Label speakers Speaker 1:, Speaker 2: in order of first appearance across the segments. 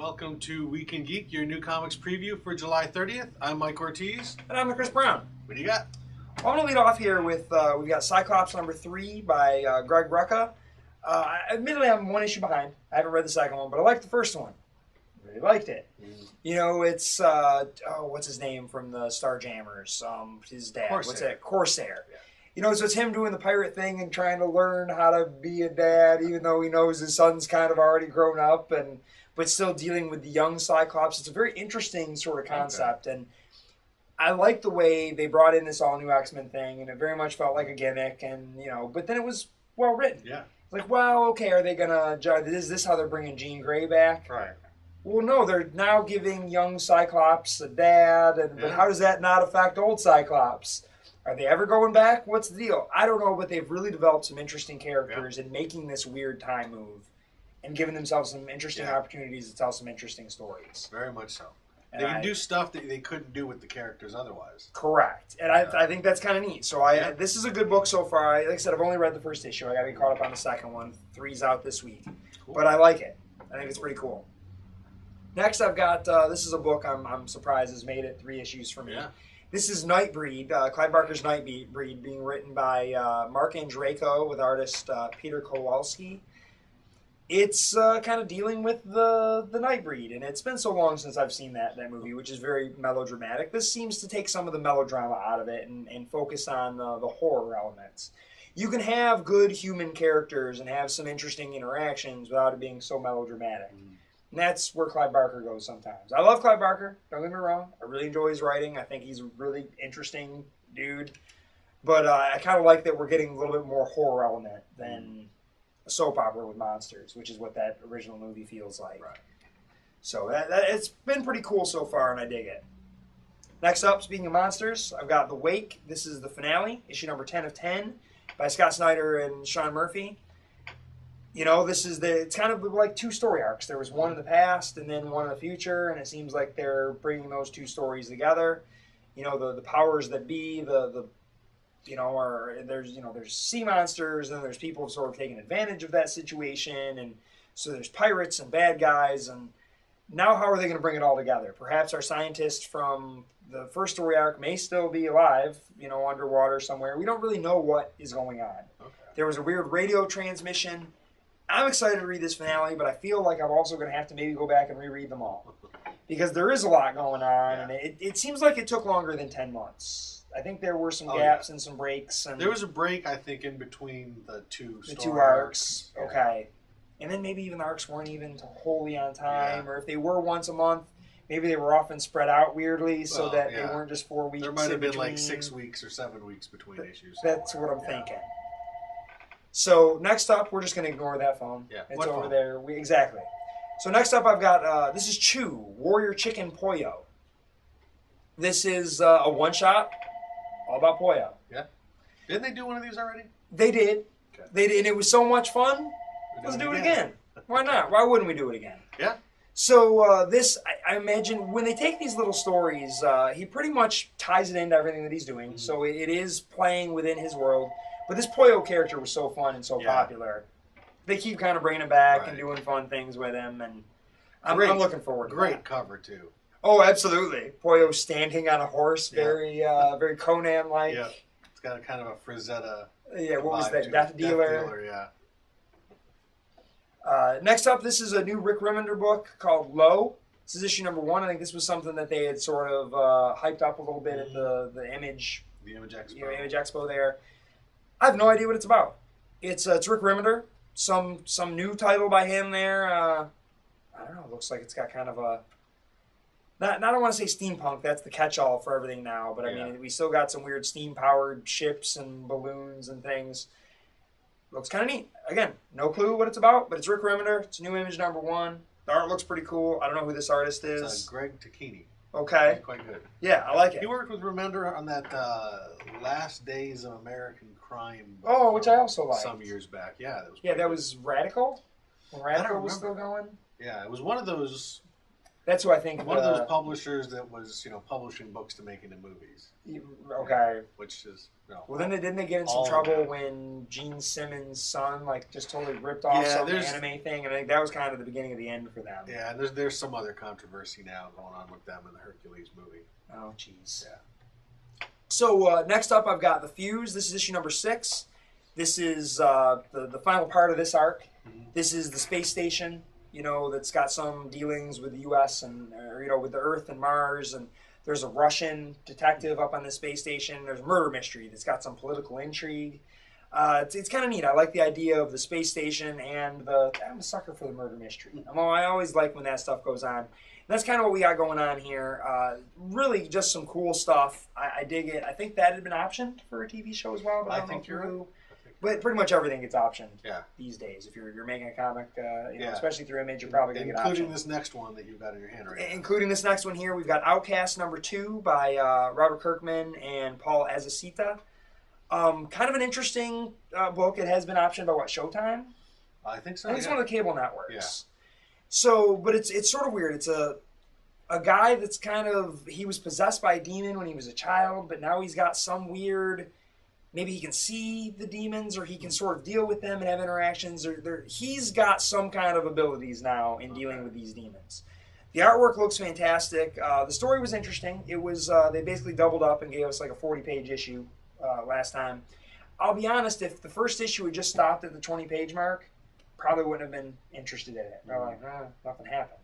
Speaker 1: Welcome to Week and Geek, your new comics preview for July 30th. I'm Mike Ortiz.
Speaker 2: And I'm Chris Brown.
Speaker 1: What do you got?
Speaker 2: Well, I'm going to lead off here with, we've got Cyclops #3 by Greg Rucka. Admittedly, I'm one issue behind. I haven't read the second one, but I liked the first one. Really liked it. You know, it's, what's his name from the Starjammers? His dad.
Speaker 1: Corsair.
Speaker 2: What's that? Corsair.
Speaker 1: Yeah.
Speaker 2: You know, so it's him doing the pirate thing and trying to learn how to be a dad, even though he knows his son's kind of already grown up, but still dealing with the young Cyclops. It's a very interesting sort of concept, and I like the way they brought in this all-new X-Men thing, and it very much felt like a gimmick, and, you know, but then it was well written.
Speaker 1: Yeah.
Speaker 2: Like, well, okay, are they gonna, is this how they're bringing Jean Grey back?
Speaker 1: Right.
Speaker 2: Well, no, they're now giving young Cyclops a dad, but how does that not affect old Cyclops? Are they ever going back? What's the deal? I don't know, but they've really developed some interesting characters in making this weird time move and giving themselves some interesting opportunities to tell some interesting stories.
Speaker 1: Very much so.
Speaker 2: And
Speaker 1: they can do stuff that they couldn't do with the characters otherwise.
Speaker 2: Correct. And I think that's kind of neat. So this is a good book so far. Like I said, I've only read the first issue. I got to be caught up on the second one. 3's out this week.
Speaker 1: Cool.
Speaker 2: But I like it. I think it's pretty cool. Next, I've got, this is a book I'm surprised has made it 3 issues for me.
Speaker 1: Yeah.
Speaker 2: This is Nightbreed, Clive Barker's Nightbreed, being written by Mark Andreyko with artist Peter Kowalski. It's kind of dealing with the Nightbreed, and it's been so long since I've seen that movie, which is very melodramatic. This seems to take some of the melodrama out of it and focus on the horror elements. You can have good human characters and have some interesting interactions without it being so melodramatic. And that's where Clive Barker goes sometimes. I love Clive Barker, don't get me wrong. I really enjoy his writing. I think he's a really interesting dude. But I kind of like that we're getting a little bit more horror element than a soap opera with monsters, which is what that original movie feels like.
Speaker 1: Right.
Speaker 2: So it's been pretty cool so far, and I dig it. Next up, speaking of monsters, I've got The Wake. This is the finale, issue number 10 of 10 by Scott Snyder and Sean Murphy. You know, it's kind of like 2 story arcs. There was one in the past and then one in the future, and it seems like they're bringing those 2 stories together. You know, the powers that be, there's sea monsters, and there's people sort of taking advantage of that situation, and so there's pirates and bad guys, and now how are they going to bring it all together? Perhaps our scientists from the first story arc may still be alive, you know, underwater somewhere. We don't really know what is going on.
Speaker 1: Okay.
Speaker 2: There was a weird radio transmission. I'm excited to read this finale, but I feel like I'm also going to have to maybe go back and reread them all. Because there is a lot going on, and it seems like it took longer than 10 months. I think there were some gaps and some breaks. And
Speaker 1: there was a break, I think, in between the two
Speaker 2: arcs.
Speaker 1: Yeah.
Speaker 2: Okay. And then maybe even the arcs weren't even wholly on time, or if they were once a month, maybe they were often spread out weirdly so that they weren't just 4 weeks.
Speaker 1: There might have been like 6 weeks or 7 weeks between issues.
Speaker 2: That's what I'm thinking. So next up, we're just going to ignore that phone.
Speaker 1: Yeah.
Speaker 2: It's over there. Exactly. So next up, I've got, this is Chew, Warrior Chicken Pollo. This is a one-shot, all about Pollo.
Speaker 1: Yeah. Didn't they do one of these already?
Speaker 2: They did.
Speaker 1: Okay.
Speaker 2: They did, and it was so much fun. Let's do it again. Why not? Why wouldn't we do it again?
Speaker 1: Yeah.
Speaker 2: So this, I imagine, when they take these little stories, he pretty much ties it into everything that he's doing. Mm-hmm. So it is playing within his world. But this Pollo character was so fun and so popular. They keep kind of bringing him back and doing fun things with him, and I'm looking forward to that.
Speaker 1: Great cover, too.
Speaker 2: Oh, absolutely. Pollo standing on a horse, very very Conan-like.
Speaker 1: Yeah, it's got a kind of a Frazetta.
Speaker 2: Yeah, what was that? Death Dealer.
Speaker 1: Yeah.
Speaker 2: Next up, this is a new Rick Remender book called Low. This is issue number 1. I think this was something that they had sort of hyped up a little bit at the Image
Speaker 1: Expo.
Speaker 2: Image Expo there. I have no idea what it's about. It's Rick Remender, some new title by him there. I don't know. It looks like it's got kind of a I don't want to say steampunk. That's the catch-all for everything now. But I mean, we still got some weird steam-powered ships and balloons and things. Looks kind of neat. Again, no clue what it's about, but it's Rick Remender. It's new Image number 1. The art looks pretty cool. I don't know who this artist is.
Speaker 1: It's Greg Tacchini.
Speaker 2: Okay.
Speaker 1: He's quite good.
Speaker 2: Yeah, I like it.
Speaker 1: He worked with Remender on that Last Days of American Crime.
Speaker 2: Which I also liked.
Speaker 1: Some years back. Yeah, that was
Speaker 2: that was Radical? When Radical was still going?
Speaker 1: Yeah, it was one of those
Speaker 2: That's who I think.
Speaker 1: One of those publishers that was, publishing books to make into movies.
Speaker 2: Okay.
Speaker 1: Which is,
Speaker 2: Well, then didn't they get in some trouble when Gene Simmons' son just totally ripped off some anime thing? And I think that was kind of the beginning of the end for them.
Speaker 1: Yeah, and there's some other controversy now going on with them in the Hercules movie.
Speaker 2: Oh, jeez.
Speaker 1: Yeah.
Speaker 2: So next up, I've got The Fuse. This is issue number 6. This is the final part of this arc.
Speaker 1: Mm-hmm.
Speaker 2: This is the space station, that's got some dealings with the U.S. and with the Earth and Mars, and there's a Russian detective up on the space station. There's a murder mystery that's got some political intrigue. It's kind of neat. I like the idea of the space station and I'm a sucker for the murder mystery. I always like when that stuff goes on. And that's kind of what we got going on here. Really just some cool stuff. I dig it. I think that had been optioned for a TV show as well. But I think you're right. But pretty much everything gets optioned these days. If you're making a comic, especially through Image, you're probably going to get optioned.
Speaker 1: Including this next one that you've got in your hand right now.
Speaker 2: Including this next one here. We've got Outcast number 2 by Robert Kirkman and Paul Azaceta. Kind of an interesting book. It has been optioned by Showtime?
Speaker 1: I think so.
Speaker 2: I think it's one of the cable networks. Yeah. So, but it's sort of weird. It's a guy that's he was possessed by a demon when he was a child, but now he's got some weird... Maybe he can see the demons, or he can sort of deal with them and have interactions. He's got some kind of abilities now in dealing with these demons. The artwork looks fantastic. The story was interesting. It was they basically doubled up and gave us like a 40-page issue last time. I'll be honest, if the first issue had just stopped at the 20-page mark, probably wouldn't have been interested in it. They're like, nothing happened.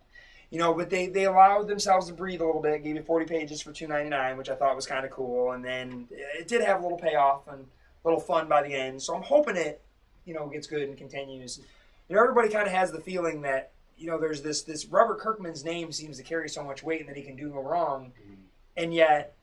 Speaker 2: But they allowed themselves to breathe a little bit, gave you 40 pages for $2.99, which I thought was kind of cool. And then it did have a little payoff and a little fun by the end. So I'm hoping it, gets good and continues. Everybody kind of has the feeling that, there's this Robert Kirkman's name seems to carry so much weight and that he can do no wrong. Mm-hmm. And yet,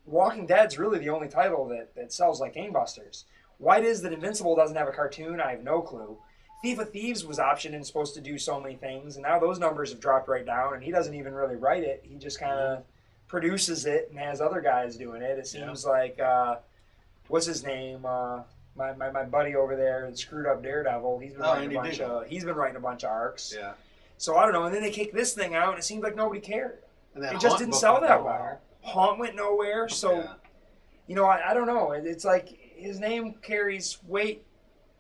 Speaker 2: Walking Dead's really the only title that sells like gangbusters. Why it is that Invincible doesn't have a cartoon, I have no clue. Thief of Thieves was optioned and supposed to do so many things, and now those numbers have dropped right down, and he doesn't even really write it. He just kind of produces it and has other guys doing it. It seems like, what's his name? My buddy over there, the screwed up Daredevil, he's been writing a bunch of arcs.
Speaker 1: Yeah.
Speaker 2: So I don't know, and then they kicked this thing out, and it seems like nobody cared. It just
Speaker 1: Haunt
Speaker 2: didn't sell that well. Haunt went nowhere, so, I don't know. It's like his name carries weight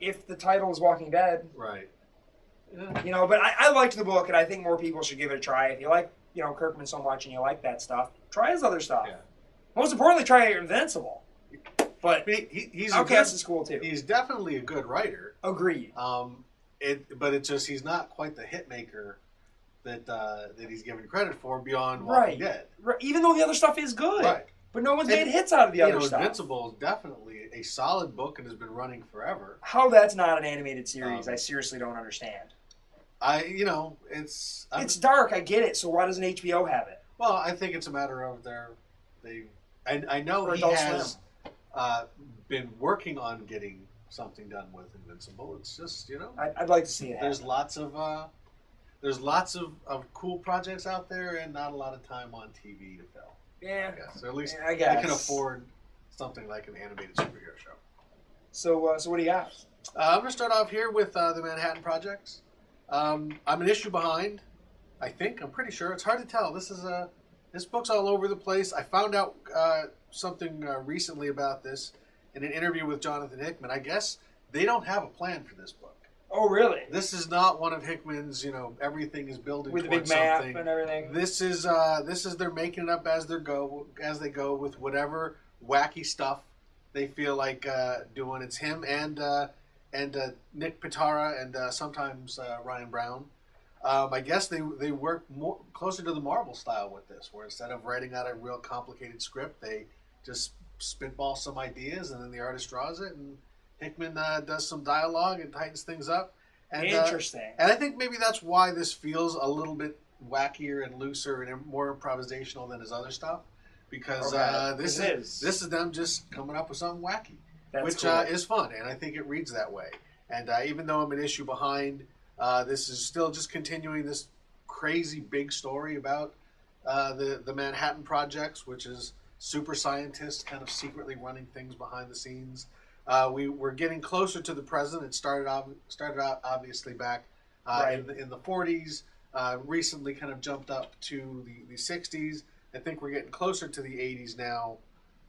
Speaker 2: if the title is Walking Dead.
Speaker 1: Right.
Speaker 2: Yeah. But I liked the book, and I think more people should give it a try. If you like, Kirkman so much and you like that stuff, try his other stuff. Yeah. Most importantly, try Invincible. But
Speaker 1: he's
Speaker 2: Outcast is cool too.
Speaker 1: He's definitely a good writer.
Speaker 2: Agreed.
Speaker 1: But it's just he's not quite the hit maker that he's given credit for beyond Walking Dead.
Speaker 2: Right. Even though the other stuff is good.
Speaker 1: Right.
Speaker 2: But no one's made hits out of the other stuff.
Speaker 1: Invincible is definitely a solid book and has been running forever.
Speaker 2: How that's not an animated series, I seriously don't understand.
Speaker 1: It's
Speaker 2: dark. I get it. So why doesn't HBO have it?
Speaker 1: Well, I think it's a matter of I know he has been working on getting something done with Invincible. It's just
Speaker 2: I'd like to see it.
Speaker 1: There's lots of cool projects out there and not a lot of time on TV to fill.
Speaker 2: Yeah,
Speaker 1: I guess. Or at least
Speaker 2: I guess.
Speaker 1: they can afford something like an animated superhero show.
Speaker 2: So what do you got?
Speaker 1: I'm going to start off here with the Manhattan Projects. I'm an issue behind. I'm pretty sure. It's hard to tell. This book's all over the place. I found out something recently about this in an interview with Jonathan Hickman. I guess they don't have a plan for this book.
Speaker 2: Oh, really?
Speaker 1: This is not one of Hickman's, everything is building
Speaker 2: with
Speaker 1: towards
Speaker 2: the big map
Speaker 1: something.
Speaker 2: And everything.
Speaker 1: This is they're making it up as they go with whatever wacky stuff they feel like doing. It's him and Nick Pitara and sometimes Ryan Brown. I guess they work more closer to the Marvel style with this, where instead of writing out a real complicated script, they just spitball some ideas and then the artist draws it, and Hickman does some dialogue and tightens things up. And,
Speaker 2: interesting.
Speaker 1: And I think maybe that's why this feels a little bit wackier and looser and more improvisational than his other stuff, because this is them just coming up with something wacky, which cool. Is fun, and I think it reads that way. And even though I'm an issue behind, this is still just continuing this crazy big story about the Manhattan Projects, which is super scientists kind of secretly running things behind the scenes. We're getting closer to the present. It started out obviously back in the 40s. recently kind of jumped up to the 60s. I think we're getting closer to the 80s now.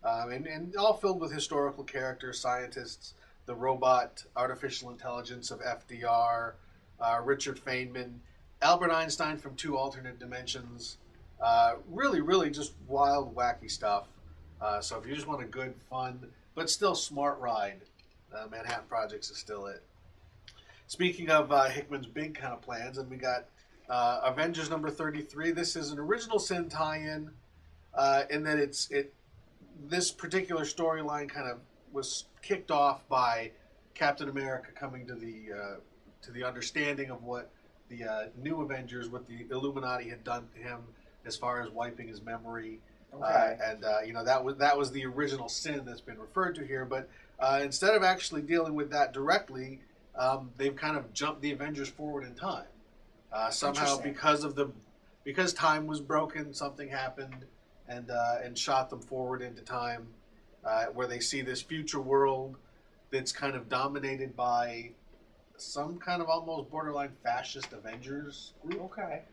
Speaker 1: And all filled with historical characters, scientists, the robot, artificial intelligence of FDR, Richard Feynman, Albert Einstein from two alternate dimensions. Really, really just wild, wacky stuff. So if you just want a good, fun, but still smart ride, Manhattan Projects is still it. Speaking of Hickman's big kind of plans, and we got Avengers number 33. This is an original sin tie-in in that this particular storyline kind of was kicked off by Captain America coming to the understanding of what the new Avengers, what the Illuminati had done to him as far as wiping his memory.
Speaker 2: Okay.
Speaker 1: That was the original sin that's been referred to here. But instead of actually dealing with that directly, they've kind of jumped the Avengers forward in time. Somehow because time was broken, something happened and shot them forward into time, where they see this future world that's kind of dominated by some kind of almost borderline fascist Avengers group.
Speaker 2: Okay.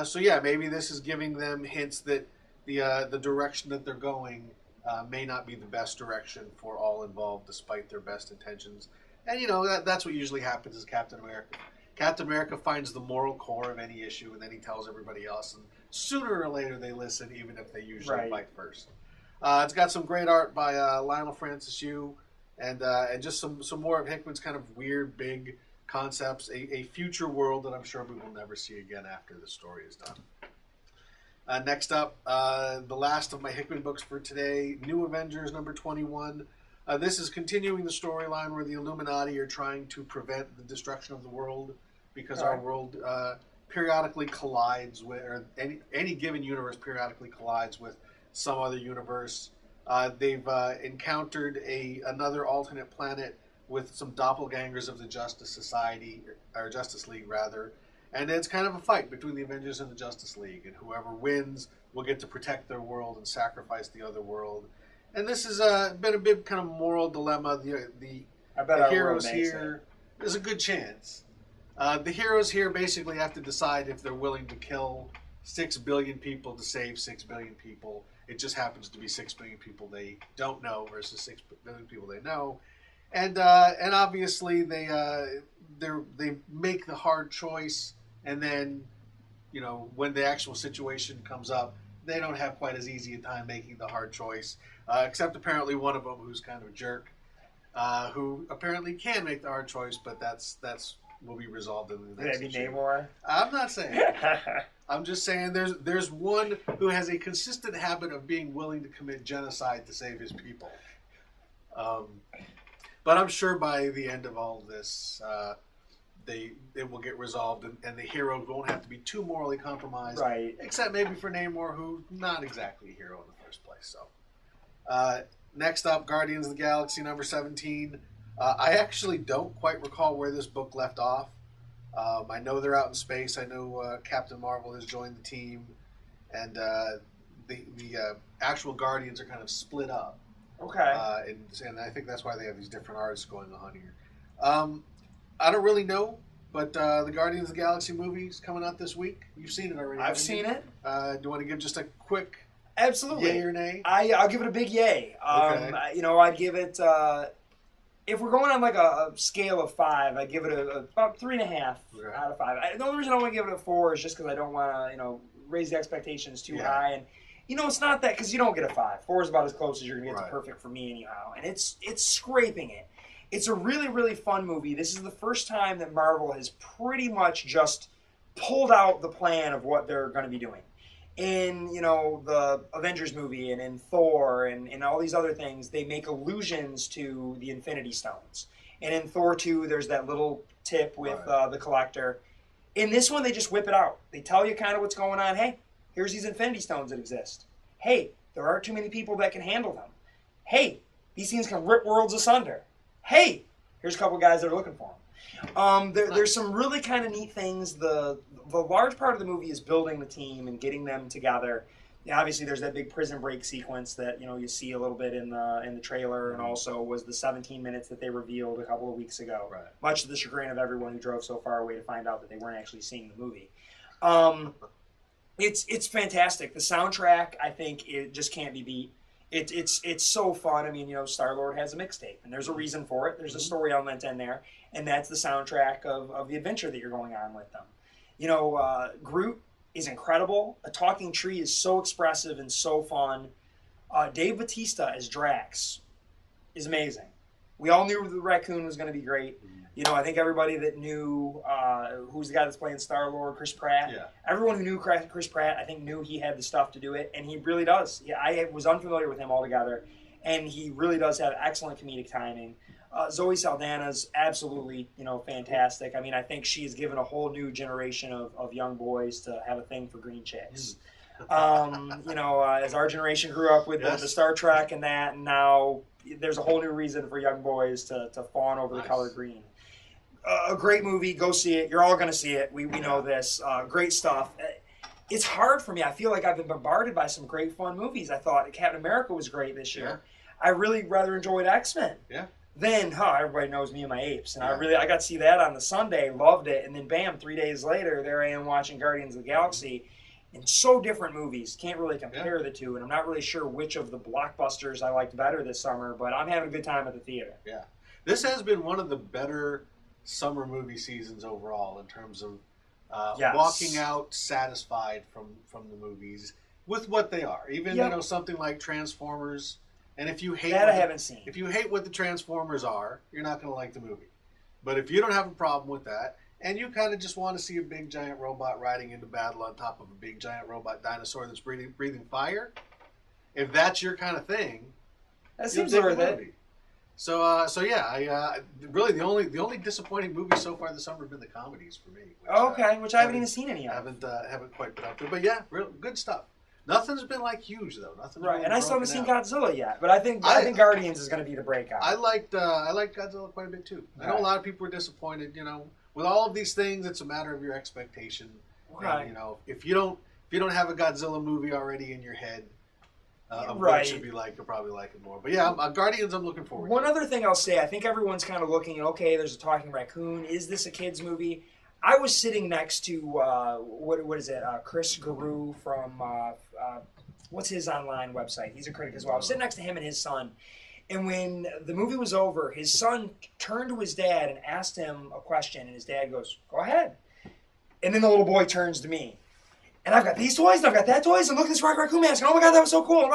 Speaker 1: So yeah, maybe this is giving them hints that the direction that they're going may not be the best direction for all involved, despite their best intentions. And that's what usually happens is Captain America. Captain America finds the moral core of any issue, and then he tells everybody else. And sooner or later, they listen, even if they usually fight first. It's got some great art by Lionel Francis Yu, and just some more of Hickman's kind of weird, big concepts. A future world that I'm sure we will never see again after the story is done. Next up, the last of my Hickman books for today, New Avengers number 21. This is continuing the storyline where the Illuminati are trying to prevent the destruction of the world because our world periodically collides with, or any given universe periodically collides with some other universe. They've encountered another alternate planet with some doppelgangers of the Justice Society, or Justice League rather, and it's kind of a fight between the Avengers and the Justice League, and whoever wins will get to protect their world and sacrifice the other world. And this has been a big kind of moral dilemma. The heroes here, there's a good chance. The heroes here basically have to decide if they're willing to kill 6 billion people to save 6 billion people. It just happens to be 6 billion people they don't know versus 6 billion people they know. And obviously they make the hard choice, and then when the actual situation comes up, they don't have quite as easy a time making the hard choice. Except apparently one of them who's kind of a jerk, who apparently can make the hard choice, but that's will be resolved in the next issue. Namor? I'm not saying. I'm just saying there's one who has a consistent habit of being willing to commit genocide to save his people. But I'm sure by the end of all of this, it will get resolved, and the hero won't have to be too morally compromised.
Speaker 2: Right.
Speaker 1: Except maybe for Namor, who's not exactly a hero in the first place. So, next up, Guardians of the Galaxy number 17. I actually don't quite recall where this book left off. I know they're out in space. I know Captain Marvel has joined the team, and the actual Guardians are kind of split up.
Speaker 2: Okay.
Speaker 1: And I think that's why they have these different artists going on here. I don't really know, but the Guardians of the Galaxy movie is coming out this week. You've seen it already.
Speaker 2: I've seen it.
Speaker 1: Do you want to give just a quick
Speaker 2: absolutely
Speaker 1: yay or nay?
Speaker 2: I'll give it a big yay.
Speaker 1: Okay.
Speaker 2: I'd give it, if we're going on like a scale of 5, I'd give it about 3.5 out of 5. The only reason I want to give it a 4 is just because I don't want to, raise the expectations too high. And, it's not that, because you don't get a 5. 4 is about as close as you're going to get to perfect for me anyhow. And it's scraping it. It's a really, really fun movie. This is the first time that Marvel has pretty much just pulled out the plan of what they're going to be doing. In, the Avengers movie and in Thor and all these other things, they make allusions to the Infinity Stones. And in Thor 2, there's that little tip with the Collector. In this one, they just whip it out. They tell you kind of what's going on. Hey, here's these Infinity Stones that exist. Hey, there aren't too many people that can handle them. Hey, these things can rip worlds asunder. Hey, here's a couple guys that are looking for them. There's some really kind of neat things. The large part of the movie is building the team and getting them together. Obviously, there's that big prison break sequence that you see a little bit in the trailer, and also was the 17 minutes that they revealed a couple of weeks ago. Right. Much to the chagrin of everyone who drove so far away to find out that they weren't actually seeing the movie. It's fantastic. The soundtrack, I think, it just can't be beat. It's so fun. I mean, Star-Lord has a mixtape, and there's a reason for it. There's a story element in there, and that's the soundtrack of the adventure that you're going on with them. Groot is incredible. A talking tree is so expressive and so fun. Dave Bautista as Drax is amazing. We all knew the raccoon was going to be great. I think everybody that knew who's the guy that's playing Star-Lord, Chris Pratt.
Speaker 1: Yeah.
Speaker 2: Everyone who knew Chris Pratt, I think, knew he had the stuff to do it, and he really does. Yeah, I was unfamiliar with him altogether, and he really does have excellent comedic timing. Zoe Saldana's absolutely, fantastic. I mean, I think she's given a whole new generation of young boys to have a thing for green chicks. As our generation grew up with the Star Trek and that, and now there's a whole new reason for young boys to fawn over the color green. A great movie. Go see it. You're all going to see it. We know this. Great stuff. It's hard for me. I feel like I've been bombarded by some great fun movies. I thought Captain America was great this year. I really rather enjoyed X-Men.
Speaker 1: Yeah.
Speaker 2: Then, everybody knows me and my apes. And I got to see that on the Sunday, loved it. And then, bam, 3 days later, there I am watching Guardians of the Galaxy. And so different movies. Can't really compare the two. And I'm not really sure which of the blockbusters I liked better this summer, but I'm having a good time at the theater.
Speaker 1: Yeah. This has been one of the better summer movie seasons overall in terms of walking out satisfied from the movies with what they are. Even, something like Transformers. And if you hate
Speaker 2: that, I haven't seen.
Speaker 1: If you hate what the Transformers are, you're not going to like the movie. But if you don't have a problem with that, and you kind of just want to see a big giant robot riding into battle on top of a big giant robot dinosaur that's breathing fire, if that's your kind of thing,
Speaker 2: that seems worth it.
Speaker 1: So really the only disappointing movie so far this summer have been the comedies for me.
Speaker 2: Which I haven't even seen any of.
Speaker 1: Haven't quite been up to, but real good stuff. Nothing's been like huge though. Nothing's
Speaker 2: right,
Speaker 1: really
Speaker 2: and I still haven't seen
Speaker 1: out.
Speaker 2: Godzilla yet. But I think Guardians is going to be the breakout.
Speaker 1: I liked Godzilla quite a bit too. I know a lot of people were disappointed. With all of these things, it's a matter of your expectation.
Speaker 2: Right.
Speaker 1: And, if you don't have a Godzilla movie already in your head, of what it should be like, you'll probably like it more. But Guardians, I'm looking forward to.
Speaker 2: One other thing I'll say, I think everyone's kind of looking at, okay, there's a talking raccoon. Is this a kid's movie? I was sitting next to, what is it, Chris Guru from, what's his online website? He's a critic as well. I was sitting next to him and his son. And when the movie was over, his son turned to his dad and asked him a question, and his dad goes, "Go ahead." And then the little boy turns to me. And I've got these toys, and I've got that toys, and look at this Rocket Raccoon mask, and oh my God, that was so cool.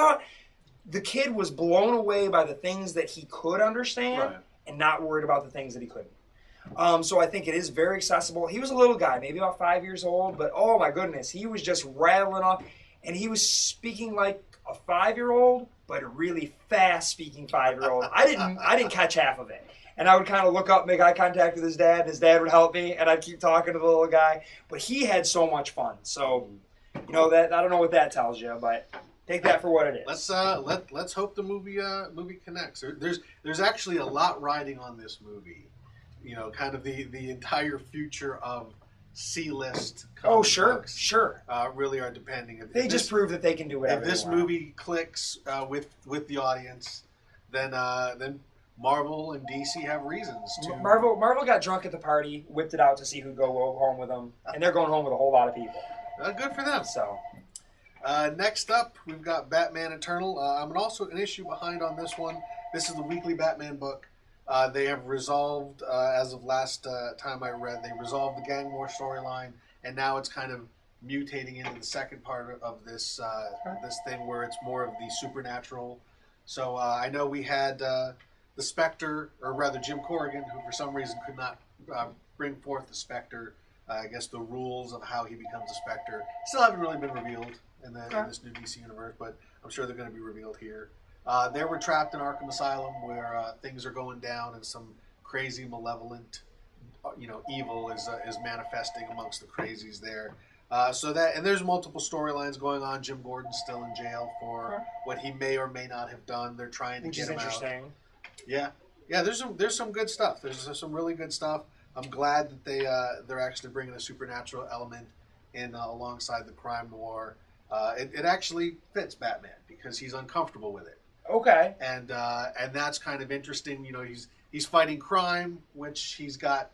Speaker 2: The kid was blown away by the things that he could understand and not worried about the things that he couldn't. So I think it is very accessible. He was a little guy, maybe about 5 years old, but oh my goodness, he was just rattling off, and he was speaking like a 5-year-old, but a really fast-speaking 5-year-old. I didn't catch half of it. And I would kind of look up, make eye contact with his dad, and his dad would help me, and I'd keep talking to the little guy. But he had so much fun. So, that I don't know what that tells you, but take that for what it is.
Speaker 1: Let's hope the movie connects. There's actually a lot riding on this movie. Kind of the entire future of C-list.
Speaker 2: Sure.
Speaker 1: Really are depending.
Speaker 2: They just prove that they can do whatever.
Speaker 1: If this movie clicks with the audience, then Marvel and DC have reasons to.
Speaker 2: Marvel got drunk at the party, whipped it out to see who'd go home with them, and they're going home with a whole lot of people.
Speaker 1: Good for them.
Speaker 2: So,
Speaker 1: next up, we've got Batman Eternal. I'm also an issue behind on this one. This is the weekly Batman book. They have resolved, as of last time I read, they resolved the gang war storyline, and now it's kind of mutating into the second part of this this thing where it's more of the supernatural. So I know we had the Spectre, or rather Jim Corrigan, who for some reason could not bring forth the Spectre. I guess the rules of how he becomes a Spectre still haven't really been revealed in this new DC universe, but I'm sure they're going to be revealed here. They were trapped in Arkham Asylum, where things are going down, and some crazy, malevolent, evil is manifesting amongst the crazies there. And there's multiple storylines going on. Jim Gordon's still in jail for what he may or may not have done. They're trying to get him out. Which is interesting. Yeah. There's some good stuff. There's some really good stuff. I'm glad that they're actually bringing a supernatural element in alongside the crime noir. It actually fits Batman because he's uncomfortable with it.
Speaker 2: Okay.
Speaker 1: And that's kind of interesting. He's fighting crime, which he's got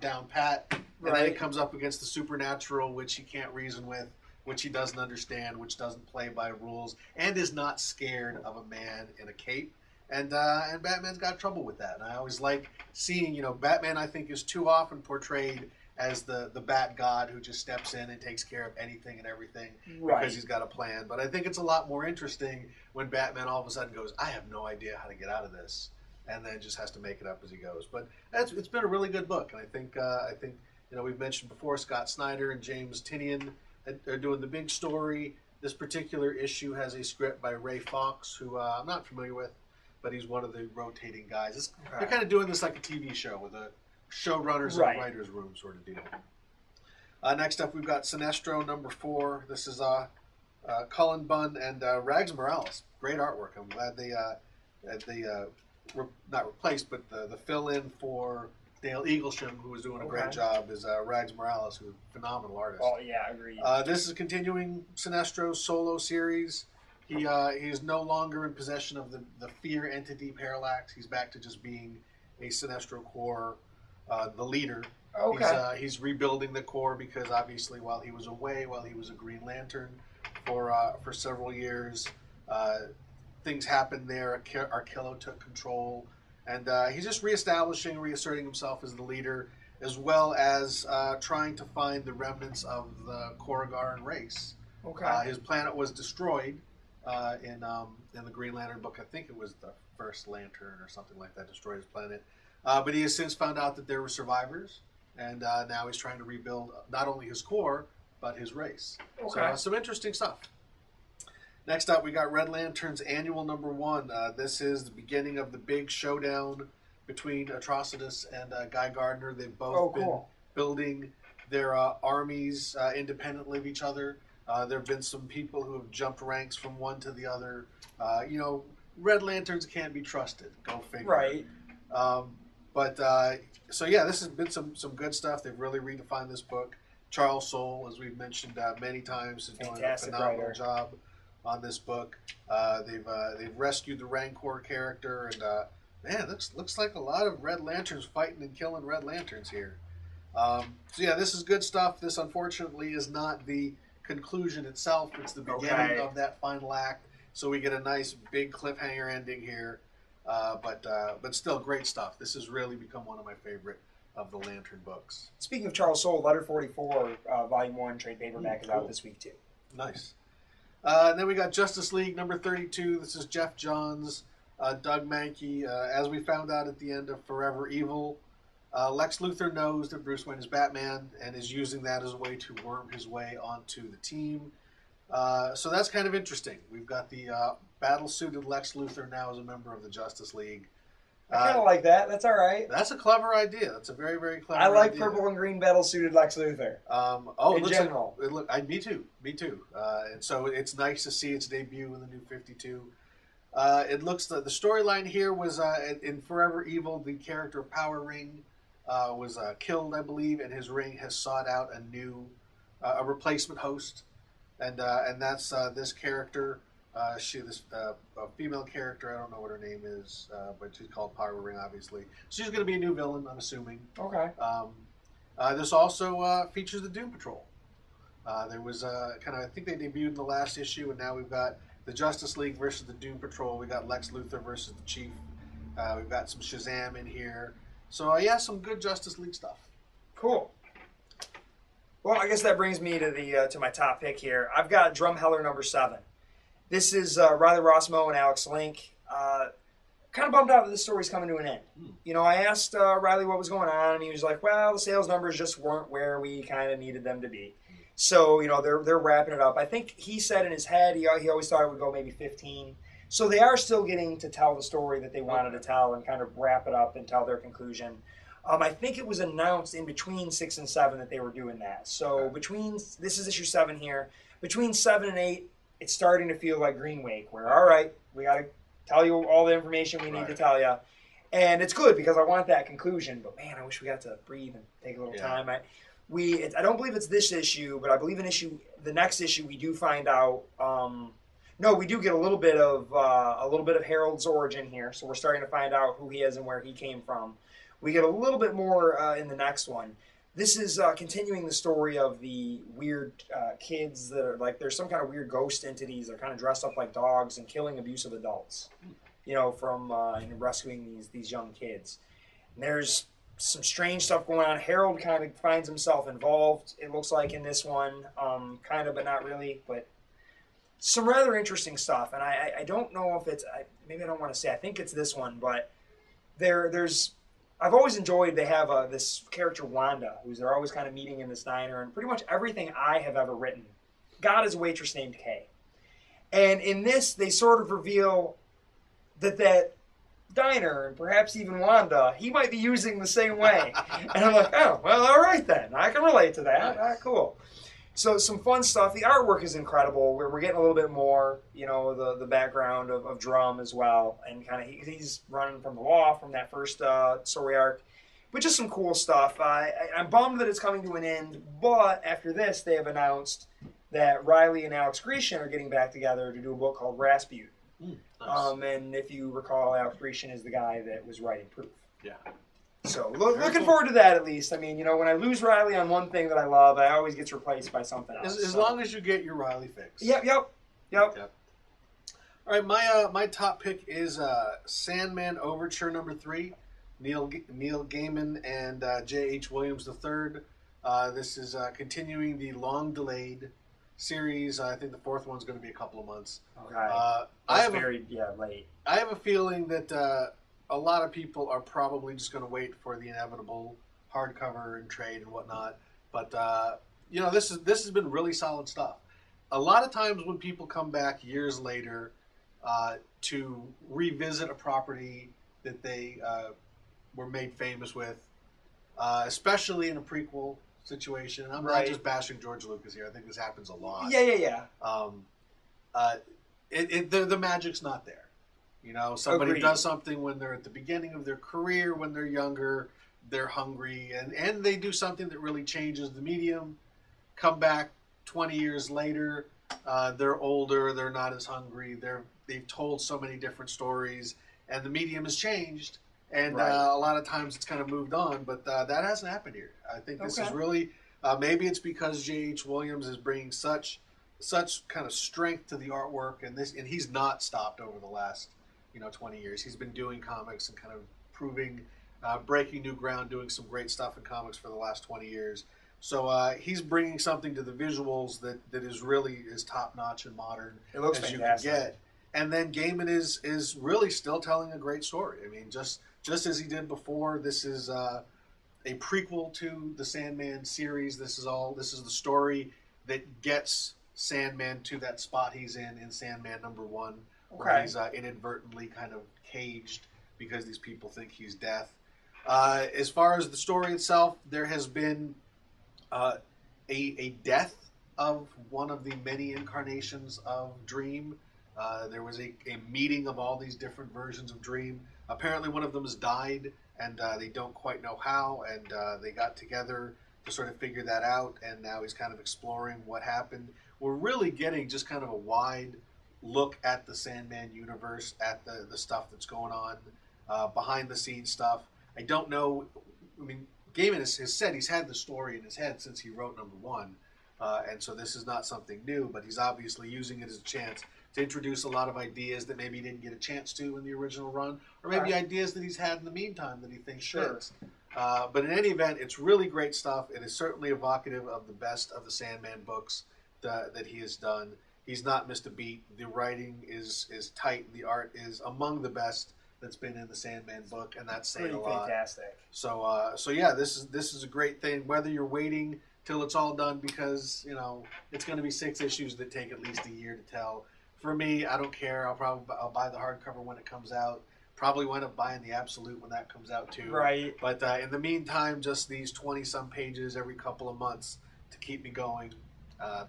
Speaker 1: down pat. And then he comes up against the supernatural, which he can't reason with, which he doesn't understand, which doesn't play by rules, and is not scared of a man in a cape. And Batman's got trouble with that. And I always like seeing, Batman, I think, is too often portrayed as the bat god who just steps in and takes care of anything and everything because he's got a plan. But I think it's a lot more interesting when Batman all of a sudden goes, I have no idea how to get out of this, and then just has to make it up as he goes. But it's been a really good book, and I think we've mentioned before, Scott Snyder and James Tynion are doing the big story. This particular issue has a script by Ray Fox, who I'm not familiar with, but he's one of the rotating guys. They're kind of doing this like a TV show with a showrunners and writers room sort of deal. Next up, we've got Sinestro #4. This is Cullen Bunn and Rags Morales. Great artwork. I'm glad they not replaced, but the fill-in for Dale Eaglesham, who was doing a great job, is Rags Morales, who's a phenomenal artist.
Speaker 2: Oh, yeah, agreed.
Speaker 1: This is continuing Sinestro's solo series. He is no longer in possession of the fear entity Parallax. He's back to just being a Sinestro Corps, the leader.
Speaker 2: Okay.
Speaker 1: He's rebuilding the Corps because obviously while he was away, while he was a Green Lantern for several years, things happened there. Arkillo took control. And he's just reasserting himself as the leader, as well as trying to find the remnants of the Korrigaran race.
Speaker 2: Okay.
Speaker 1: His planet was destroyed in the Green Lantern book. I think it was the first Lantern or something like that destroyed his planet. But he has since found out that there were survivors, and now he's trying to rebuild not only his Corps, but his race.
Speaker 2: Okay.
Speaker 1: So some interesting stuff. Next up, we got Red Lantern's annual #1. This is the beginning of the big showdown between Atrocitus and Guy Gardner. They've both been building their armies independently of each other. There have been some people who have jumped ranks from one to the other. Red Lanterns can't be trusted. Go figure.
Speaker 2: Right.
Speaker 1: So this has been some good stuff. They've really redefined this book. Charles Soule, as we've mentioned many times, is doing a phenomenal job on this book. They've rescued the Rancor character, and looks like a lot of Red Lanterns fighting and killing Red Lanterns here. This is good stuff. This unfortunately is not the conclusion itself. It's the beginning of that final act. So we get a nice big cliffhanger ending here, but still great stuff. This has really become one of my favorite of the Lantern books.
Speaker 2: Speaking of Charles Soule, Letter 44, Volume 1 trade paperback is out this week too.
Speaker 1: Nice. And then we got Justice League #32. This is Jeff Johns, Doug Mankey. As we found out at the end of Forever Evil, Lex Luthor knows that Bruce Wayne is Batman and is using that as a way to worm his way onto the team. So that's kind of interesting. We've got the battle-suited Lex Luthor now as a member of the Justice League.
Speaker 2: I kind of like that. That's all right.
Speaker 1: That's a clever idea. That's a very, very clever idea.
Speaker 2: I like purple and green battle-suited Lex Luthor. In general.
Speaker 1: Me too. And so it's nice to see its debut in the New 52. It looks the storyline here was in Forever Evil, the character of Power Ring was killed, I believe, and his ring has sought out a replacement host, and that's this character. A female character. I don't know what her name is, but she's called Power Ring, obviously. She's going to be a new villain, I'm assuming.
Speaker 2: Okay.
Speaker 1: This also features the Doom Patrol. There was I think they debuted in the last issue, and now we've got the Justice League versus the Doom Patrol. We got Lex Luthor versus the Chief. We've got some Shazam in here. So some good Justice League stuff.
Speaker 2: Cool. Well, I guess that brings me to my top pick here. I've got Drumheller #7. This is Riley Rossmo and Alex Link. Kind of bummed out that this story's coming to an end. I asked Riley what was going on, and he was like, well, the sales numbers just weren't where we kind of needed them to be. So, they're wrapping it up. I think he said in his head, he always thought it would go maybe 15. So they are still getting to tell the story that they wanted to tell and kind of wrap it up and tell their conclusion. I think it was announced in between 6 and 7 that they were doing that. So this is issue 7 here. Between 7 and 8, it's starting to feel like Green Wake, where, all right, we got to tell you all the information we need to tell you. And it's good because I want that conclusion. But, man, I wish we got to breathe and take a little time. I don't believe it's this issue, but I believe the next issue we do find out. We do get a little bit of Harold's origin here. So we're starting to find out who he is and where he came from. We get a little bit more in the next one. This is continuing the story of the weird kids that are like, there's some kind of weird ghost entities that are kind of dressed up like dogs and killing abusive adults, from and rescuing these young kids. And there's some strange stuff going on. Harold kind of finds himself involved, it looks like, in this one, kind of, but not really. But some rather interesting stuff. And I don't know if it's, maybe I don't want to say, I think it's this one, but there's, I've always enjoyed, they have this character Wanda, who's they're always kind of meeting in this diner, and pretty much everything I have ever written, God is a waitress named Kay. And in this, they sort of reveal that diner, and perhaps even Wanda, he might be using the same way. And I'm like, oh, well, all right then. I can relate to that. All right, cool. So some fun stuff. The artwork is incredible. We're getting a little bit more, the background of Drum as well. And kind of he's running from the law from that first story arc. But just some cool stuff. I'm bummed that it's coming to an end. But after this, they have announced that Riley and Alex Grecian are getting back together to do a book called Rasputin. Nice. And if you recall, Alex Grecian is the guy that was writing Proof. Yeah. So looking forward to that, at least. I mean, when I lose Riley on one thing that I love, I always gets replaced by something else.
Speaker 1: As long as you get your Riley fix.
Speaker 2: Yep.
Speaker 1: All right, my top pick is Sandman Overture #3, Neil Gaiman and J.H. Williams III. This is continuing the long-delayed series. I think the fourth one's going to be a couple of months.
Speaker 2: Okay. Late. I
Speaker 1: have a feeling that a lot of people are probably just going to wait for the inevitable hardcover and trade and whatnot. But this has been really solid stuff. A lot of times when people come back years later to revisit a property that they were made famous with, especially in a prequel situation. I'm not just bashing George Lucas here. I think this happens a lot.
Speaker 2: Yeah.
Speaker 1: The magic's not there. Somebody
Speaker 2: Agreed.
Speaker 1: does something when they're at the beginning of their career, when they're younger, they're hungry, and they do something that really changes the medium. Come back 20 years later, they're older, they're not as hungry, they've told so many different stories, and the medium has changed. And a lot of times it's kind of moved on, but that hasn't happened here. I think this is really, maybe it's because J.H. Williams is bringing such kind of strength to the artwork, and he's not stopped over the last 20 years. He's been doing comics and kind of breaking new ground, doing some great stuff in comics for the last 20 years. So he's bringing something to the visuals that is really as top notch and modern
Speaker 2: as
Speaker 1: fantastic.
Speaker 2: You can get.
Speaker 1: And then Gaiman is really still telling a great story. I mean, just as he did before, this is a prequel to the Sandman series. This is the story that gets Sandman to that spot he's in Sandman #1, where he's inadvertently kind of caged because these people think he's death. As far as the story itself, there has been a death of one of the many incarnations of Dream. There was a meeting of all these different versions of Dream. Apparently one of them has died, and they don't quite know how, and they got together to sort of figure that out, and now he's kind of exploring what happened. We're really getting just kind of a wide look at the Sandman universe, at the stuff that's going on, behind the scenes stuff. I don't know, I mean, Gaiman has said he's had the story in his head since he wrote #1, and so this is not something new, but he's obviously using it as a chance to introduce a lot of ideas that maybe he didn't get a chance to in the original run, or maybe ideas that he's had in the meantime that he thinks fits. But in any event, it's really great stuff. It is certainly evocative of the best of the Sandman books that he has done. He's not missed a beat. The writing is tight. The art is among the best that's been in the Sandman book, and that's saying a lot.
Speaker 2: Fantastic.
Speaker 1: So yeah, this is a great thing. Whether you're waiting till it's all done because it's going to be 6 issues that take at least a year to tell. For me, I don't care. I'll buy the hardcover when it comes out. Probably wind up buying the Absolute when that comes out too.
Speaker 2: Right.
Speaker 1: But in the meantime, just these 20-some pages every couple of months to keep me going.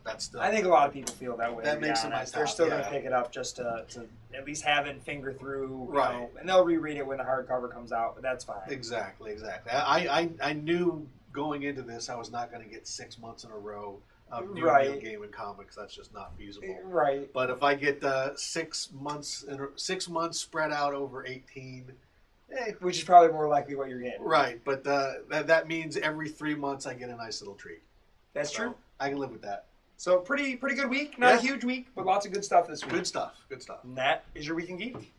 Speaker 1: That's still.
Speaker 2: I think a lot of people feel that way.
Speaker 1: That makes it my top.
Speaker 2: They're still going to pick it up just to at least have it finger through.
Speaker 1: Right.
Speaker 2: And they'll reread it when the hardcover comes out, but that's fine.
Speaker 1: Exactly. I knew going into this I was not going to get 6 months in a row of new Neil Gaiman comics. That's just not feasible.
Speaker 2: Right.
Speaker 1: But if I get 6 months spread out over 18,
Speaker 2: Which is probably more likely what you're getting.
Speaker 1: Right, but that means every 3 months I get a nice little treat.
Speaker 2: That's true.
Speaker 1: I can live with that.
Speaker 2: So pretty good week. Not a huge week, but lots of good stuff this week.
Speaker 1: Good stuff.
Speaker 2: And that is your Week in Geek.